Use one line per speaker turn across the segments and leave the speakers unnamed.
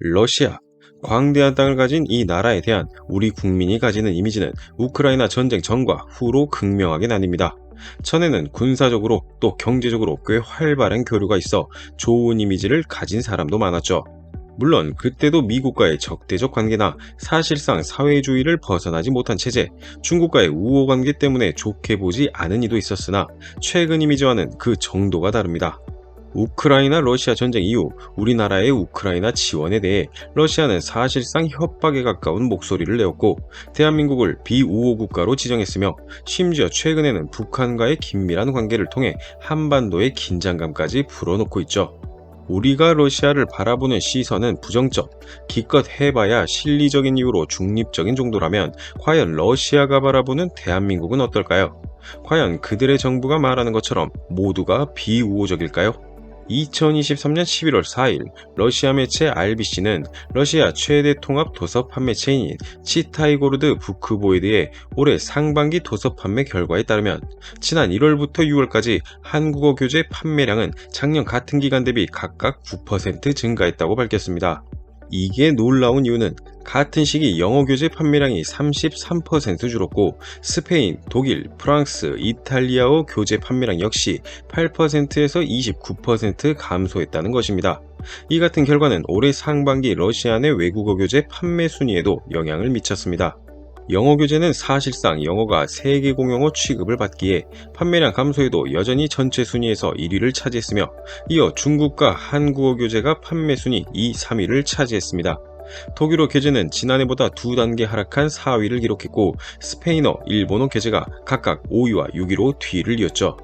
러시아. 광대한 땅을 가진 이 나라에 대한 우리 국민이 가지는 이미지는 우크라이나 전쟁 전과 후로 극명하게 나뉩니다. 전에는 군사적으로 또 경제적으로 꽤 활발한 교류가 있어 좋은 이미지를 가진 사람도 많았죠. 물론 그때도 미국과의 적대적 관계나 사실상 사회주의를 벗어나지 못한 체제, 중국과의 우호 관계 때문에 좋게 보지 않은 이도 있었으나 최근 이미지와는 그 정도가 다릅니다. 우크라이나 러시아 전쟁 이후 우리나라의 우크라이나 지원에 대해 러시아는 사실상 협박에 가까운 목소리를 내었고 대한민국을 비우호 국가로 지정했으며 심지어 최근에는 북한과의 긴밀한 관계를 통해 한반도의 긴장감까지 불어넣고 있죠. 우리가 러시아를 바라보는 시선은 부정적, 기껏 해봐야 실리적인 이유로 중립적인 정도라면 과연 러시아가 바라보는 대한민국은 어떨까요? 과연 그들의 정부가 말하는 것처럼 모두가 비우호적일까요? 2023년 11월 4일 러시아 매체 RBC는 러시아 최대 통합 도서 판매체인 치타이고르드 부크보에 대해 올해 상반기 도서 판매 결과에 따르면 지난 1월부터 6월까지 한국어 교재 판매량은 작년 같은 기간 대비 각각 9% 증가했다고 밝혔습니다. 이게 놀라운 이유는 같은 시기 영어 교재 판매량이 33% 줄었고 스페인, 독일, 프랑스, 이탈리아어 교재 판매량 역시 8%에서 29% 감소했다는 것입니다. 이 같은 결과는 올해 상반기 러시아 내 외국어 교재 판매 순위에도 영향을 미쳤습니다. 영어 교재는 사실상 영어가 세계 공용어 취급을 받기에 판매량 감소에도 여전히 전체 순위에서 1위를 차지했으며 이어 중국과 한국어 교재가 판매 순위 2, 3위를 차지했습니다. 독일어 교재는 지난해보다 2단계 하락한 4위를 기록했고 스페인어, 일본어 교재가 각각 5위와 6위로 뒤를 이었죠.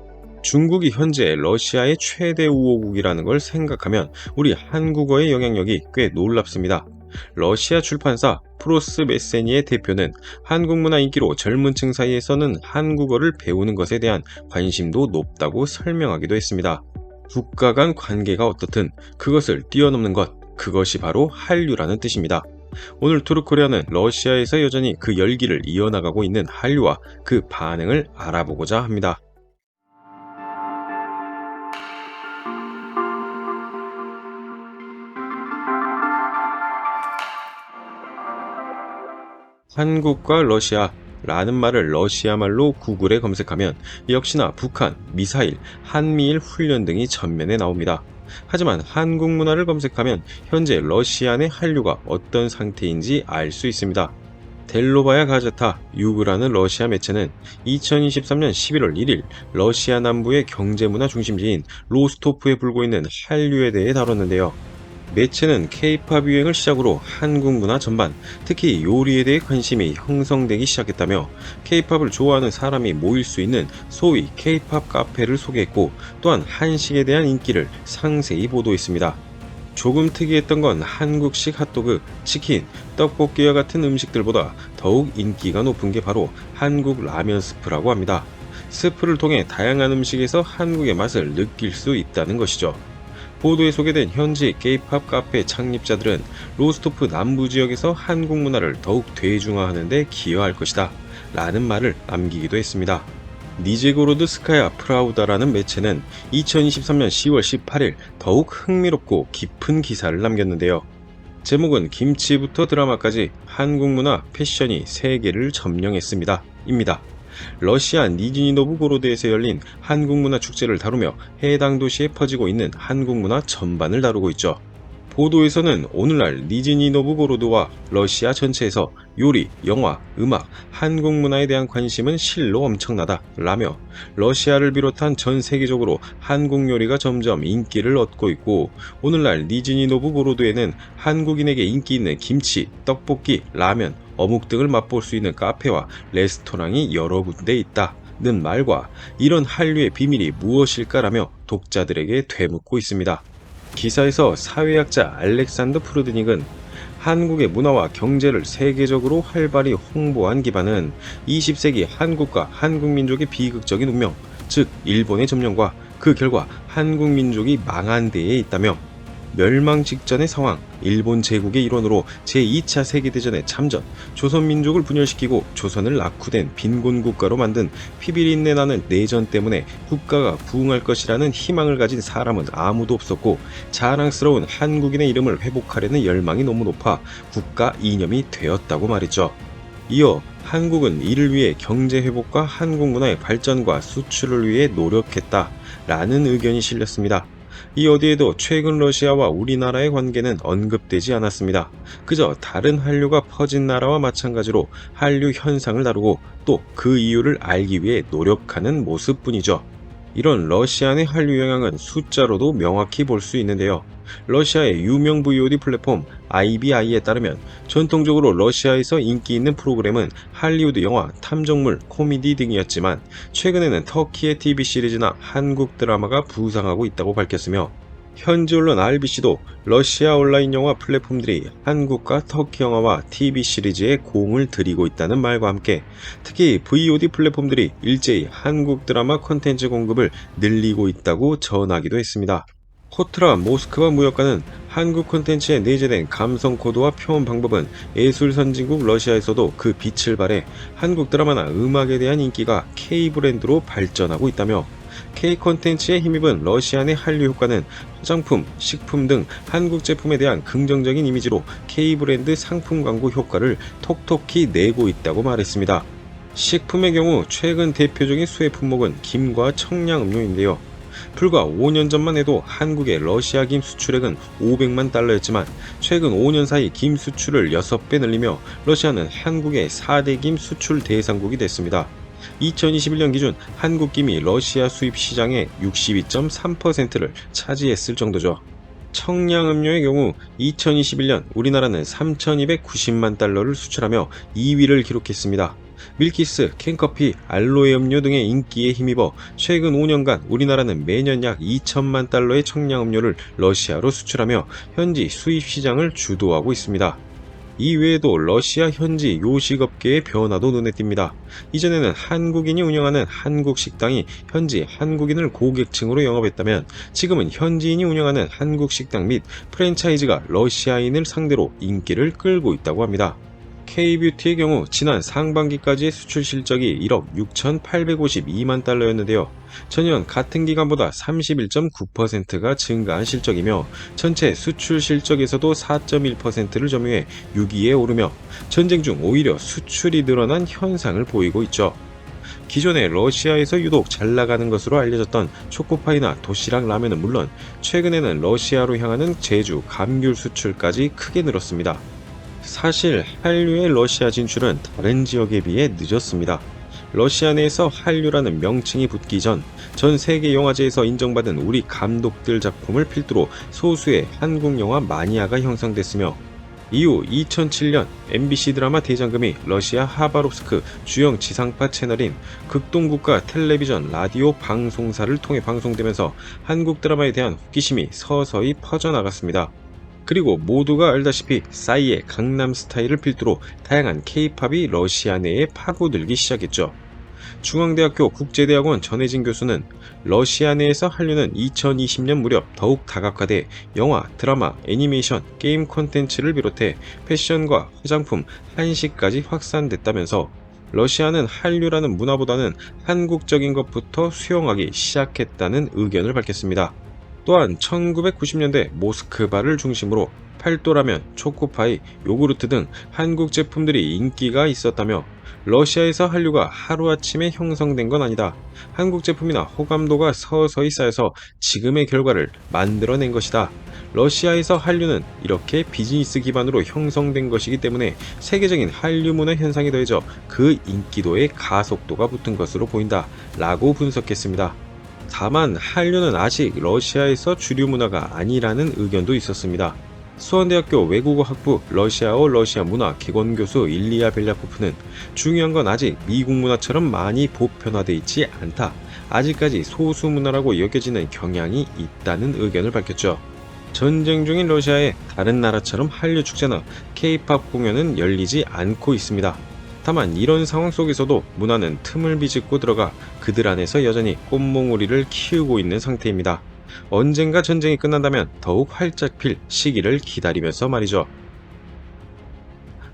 중국이 현재 러시아의 최대 우호국이라는 걸 생각하면 우리 한국어의 영향력이 꽤 놀랍습니다. 러시아 출판사 프로스 메세니의 대표는 한국 문화 인기로 젊은 층 사이에서는 한국어를 배우는 것에 대한 관심도 높다고 설명하기도 했습니다. 국가 간 관계가 어떻든 그것을 뛰어넘는 것, 그것이 바로 한류라는 뜻입니다. 오늘 투르코리아는 러시아에서 여전히 그 열기를 이어나가고 있는 한류와 그 반응을 알아보고자 합니다. 한국과 러시아라는 말을 러시아 말로 구글에 검색하면 역시나 북한, 미사일, 한미일 훈련 등이 전면에 나옵니다. 하지만 한국 문화를 검색하면 현재 러시아 내 한류가 어떤 상태인지 알 수 있습니다. 델로바야 가제타 유그라는 러시아 매체는 2023년 11월 1일 러시아 남부의 경제문화 중심지인 로스토프에 불고 있는 한류에 대해 다뤘는데요. 매체는 K-팝 유행을 시작으로 한국 문화 전반, 특히 요리에 대해 관심이 형성되기 시작했다며 K-팝을 좋아하는 사람이 모일 수 있는 소위 K-팝 카페를 소개했고 또한 한식에 대한 인기를 상세히 보도했습니다. 조금 특이했던 건 한국식 핫도그, 치킨, 떡볶이와 같은 음식들보다 더욱 인기가 높은 게 바로 한국 라면 스프라고 합니다. 스프를 통해 다양한 음식에서 한국의 맛을 느낄 수 있다는 것이죠. 보도에 소개된 현지 K-팝 카페 창립자들은 로스토프 남부 지역에서 한국 문화를 더욱 대중화하는 데 기여할 것이다 라는 말을 남기기도 했습니다. 니제고로드스카야 프라우다라는 매체는 2023년 10월 18일 더욱 흥미롭고 깊은 기사를 남겼는데요. 제목은 김치부터 드라마까지 한국 문화, 패션이 세계를 점령했습니다. 입니다. 러시아 니즈니 노브고로드에서 열린 한국문화 축제를 다루며 해당 도시에 퍼지고 있는 한국문화 전반을 다루고 있죠. 보도에서는 오늘날 니즈니 노브고로드와 러시아 전체에서 요리, 영화, 음악, 한국 문화에 대한 관심은 실로 엄청나다 라며 러시아를 비롯한 전 세계적으로 한국 요리가 점점 인기를 얻고 있고 오늘날 니즈니 노브고로드에는 한국인에게 인기 있는 김치, 떡볶이, 라면, 어묵 등을 맛볼 수 있는 카페와 레스토랑이 여러 군데 있다는 말과 이런 한류의 비밀이 무엇일까라며 독자들에게 되묻고 있습니다. 기사에서 사회학자 알렉산더 프루드닉은 한국의 문화와 경제를 세계적으로 활발히 홍보한 기반은 20세기 한국과 한국민족의 비극적인 운명, 즉 일본의 점령과 그 결과 한국민족이 망한 데에 있다며 멸망 직전의 상황, 일본 제국의 일원으로 제2차 세계대전에 참전, 조선민족을 분열시키고 조선을 낙후된 빈곤 국가로 만든 피비린내 나는 내전 때문에 국가가 부흥할 것이라는 희망을 가진 사람은 아무도 없었고 자랑스러운 한국인의 이름을 회복하려는 열망이 너무 높아 국가 이념이 되었다고 말했죠. 이어 한국은 이를 위해 경제 회복과 한국 문화의 발전과 수출을 위해 노력했다라는 의견이 실렸습니다. 이 어디에도 최근 러시아와 우리나라의 관계는 언급되지 않았습니다. 그저 다른 한류가 퍼진 나라와 마찬가지로 한류 현상을 다루고 또 그 이유를 알기 위해 노력하는 모습뿐이죠. 이런 러시아 내 한류 영향은 숫자로도 명확히 볼 수 있는데요. 러시아의 유명 VOD 플랫폼 IBI에 따르면 전통적으로 러시아에서 인기 있는 프로그램은 할리우드 영화, 탐정물, 코미디 등이었지만 최근에는 터키의 TV 시리즈나 한국 드라마가 부상하고 있다고 밝혔으며 현지 언론 RBC도 러시아 온라인 영화 플랫폼들이 한국과 터키 영화와 TV 시리즈에 공을 들이고 있다는 말과 함께 특히 VOD 플랫폼들이 일제히 한국 드라마 콘텐츠 공급을 늘리고 있다고 전하기도 했습니다. 코트라 모스크바 무역가는 한국 콘텐츠에 내재된 감성 코드와 표현 방법은 예술 선진국 러시아에서도 그 빛을 발해 한국 드라마나 음악에 대한 인기가 K 브랜드로 발전하고 있다며 K 콘텐츠에 힘입은 러시아 내 한류 효과는 화장품, 식품 등 한국 제품에 대한 긍정적인 이미지로 K 브랜드 상품 광고 효과를 톡톡히 내고 있다고 말했습니다. 식품의 경우 최근 대표적인 수혜 품목은 김과 청량음료인데요. 불과 5년 전만 해도 한국의 러시아 김 수출액은 500만 달러였지만 최근 5년 사이 김 수출을 6배 늘리며 러시아는 한국의 4대 김 수출 대상국이 됐습니다. 2021년 기준 한국 김이 러시아 수입 시장의 62.3%를 차지했을 정도죠. 청량음료의 경우 2021년 우리나라는 3,290만 달러를 수출하며 2위를 기록했습니다. 밀키스, 캔커피, 알로에 음료 등의 인기에 힘입어 최근 5년간 우리나라는 매년 약 2천만 달러의 청량음료를 러시아로 수출하며 현지 수입 시장을 주도하고 있습니다. 이외에도 러시아 현지 요식업계의 변화도 눈에 띕니다. 이전에는 한국인이 운영하는 한국 식당이 현지 한국인을 고객층으로 영업했다면 지금은 현지인이 운영하는 한국 식당 및 프랜차이즈가 러시아인을 상대로 인기를 끌고 있다고 합니다. K뷰티의 경우 지난 상반기까지의 수출 실적이 1억 6,852만 달러였는데요. 전년 같은 기간보다 31.9%가 증가한 실적이며 전체 수출 실적에서도 4.1%를 점유해 6위에 오르며 전쟁 중 오히려 수출이 늘어난 현상을 보이고 있죠. 기존에 러시아에서 유독 잘 나가는 것으로 알려졌던 초코파이나 도시락 라면은 물론 최근에는 러시아로 향하는 제주, 감귤 수출까지 크게 늘었습니다. 사실 한류의 러시아 진출은 다른 지역에 비해 늦었습니다. 러시아 내에서 한류라는 명칭이 붙기 전 세계 영화제에서 인정받은 우리 감독들 작품을 필두로 소수의 한국 영화 마니아가 형성됐으며 이후 2007년 MBC 드라마 대장금이 러시아 하바롭스크 주영 지상파 채널인 극동국가 텔레비전 라디오 방송사를 통해 방송되면서 한국 드라마에 대한 호기심이 서서히 퍼져나갔습니다. 그리고 모두가 알다시피 싸이의 강남스타일을 필두로 다양한 K-팝이 러시아 내에 파고들기 시작했죠. 중앙대학교 국제대학원 전혜진 교수는 러시아 내에서 한류는 2020년 무렵 더욱 다각화돼 영화, 드라마, 애니메이션, 게임 콘텐츠를 비롯해 패션과 화장품, 한식까지 확산됐다면서 러시아는 한류라는 문화보다는 한국적인 것부터 수용하기 시작했다는 의견을 밝혔습니다. 또한 1990년대 모스크바를 중심으로 팔도라면, 초코파이, 요구르트 등 한국 제품들이 인기가 있었다며 러시아에서 한류가 하루아침에 형성된 건 아니다. 한국 제품이나 호감도가 서서히 쌓여서 지금의 결과를 만들어낸 것이다. 러시아에서 한류는 이렇게 비즈니스 기반으로 형성된 것이기 때문에 세계적인 한류 문화 현상이 더해져 그 인기도에 가속도가 붙은 것으로 보인다. 라고 분석했습니다. 다만 한류는 아직 러시아에서 주류 문화가 아니라는 의견도 있었습니다. 수원대학교 외국어학부 러시아어 러시아 문화 기권교수 일리아 벨랴코프는 중요한 건 아직 미국 문화처럼 많이 보편화돼 있지 않다. 아직까지 소수 문화라고 여겨지는 경향이 있다는 의견을 밝혔죠. 전쟁 중인 러시아에 다른 나라처럼 한류 축제나 K-팝 공연은 열리지 않고 있습니다. 다만 이런 상황 속에서도 문화는 틈을 비집고 들어가 그들 안에서 여전히 꽃몽우리를 키우고 있는 상태입니다. 언젠가 전쟁이 끝난다면 더욱 활짝 필 시기를 기다리면서 말이죠.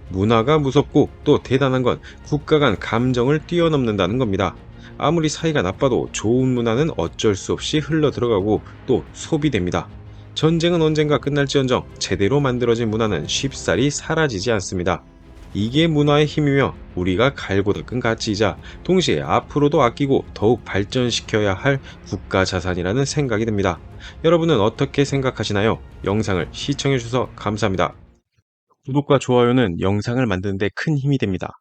문화가 무섭고 또 대단한 건 국가 간 감정을 뛰어넘는다는 겁니다. 아무리 사이가 나빠도 좋은 문화는 어쩔 수 없이 흘러 들어가고 또 소비됩니다. 전쟁은 언젠가 끝날지언정 제대로 만들어진 문화는 쉽사리 사라지지 않습니다. 이게 문화의 힘이며 우리가 갈고 닦은 가치이자 동시에 앞으로도 아끼고 더욱 발전시켜야 할 국가 자산이라는 생각이 듭니다. 여러분은 어떻게 생각하시나요? 영상을 시청해주셔서 감사합니다. 구독과 좋아요는 영상을 만드는 데 큰 힘이 됩니다.